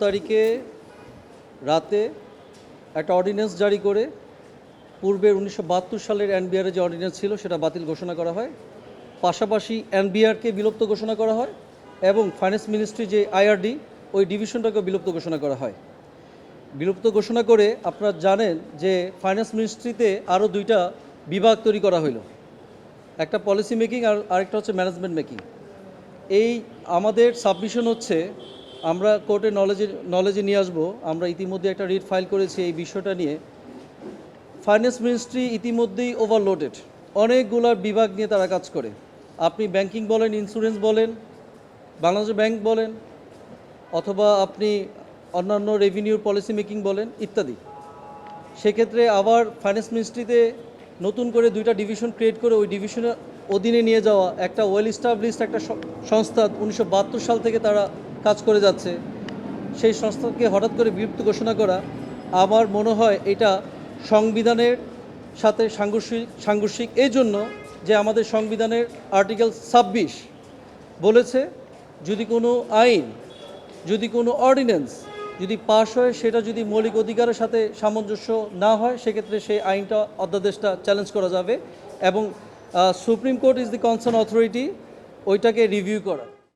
তারিখে রাতে একটা অর্ডিন্যান্স জারি করে পূর্বের 1972 সালের এনবিআরের যে অর্ডিন্যান্স ছিল সেটা বাতিল ঘোষণা করা হয়। পাশাপাশি এনবিআরকে বিলুপ্ত ঘোষণা করা হয় এবং ফাইন্যান্স মিনিস্ট্রি যে আইআরডি ওই ডিভিশনটাকে বিলুপ্ত ঘোষণা করা হয়। বিলুপ্ত ঘোষণা করে আপনারা জানেন যে ফাইন্যান্স মিনিস্ট্রিতে আরও দুইটা বিভাগ তৈরি করা হলো, একটা পলিসি মেকিং আর আরেকটা হচ্ছে ম্যানেজমেন্ট মেকিং। এই আমাদের সাবমিশন হচ্ছে, আমরা কোর্টের নলেজে নিয়ে আসবো। আমরা ইতিমধ্যে একটা রিট ফাইল করেছি এই বিষয়টা নিয়ে। ফাইন্যান্স মিনিস্ট্রি ইতিমধ্যেই ওভারলোডেড, অনেকগুলো বিভাগ নিয়ে তারা কাজ করে। আপনি ব্যাংকিং বলেন, ইন্স্যুরেন্স বলেন, বাংলাদেশ ব্যাংক বলেন, অথবা আপনি অন্যান্য রেভিনিউর পলিসি মেকিং বলেন ইত্যাদি। সেক্ষেত্রে আবার ফাইন্যান্স মিনিস্ট্রিতে নতুন করে দুইটা ডিভিশন ক্রিয়েট করে ওই ডিভিশনের অধীনে নিয়ে যাওয়া একটা ওয়েল এস্টাবলিশড একটা সংস্থা 1972 সাল থেকে তারা কাজ করে যাচ্ছে, সেই সংস্থাকে হঠাৎ করে বিলুপ্ত ঘোষণা করা আমার মনে হয় এটা সংবিধানের সাথে সাংঘর্ষিক। এই জন্য যে আমাদের সংবিধানের আর্টিকেল 26 বলেছে যদি কোনো আইন, যদি কোনো অর্ডিন্যান্স যদি পাশ হয়, সেটা যদি মৌলিক অধিকারের সাথে সামঞ্জস্য না হয়, সেক্ষেত্রে সেই আইনটা অধ্যাদেশটা চ্যালেঞ্জ করা যাবে এবং supreme court is the concern authority ওইটাকে রিভিউ করা।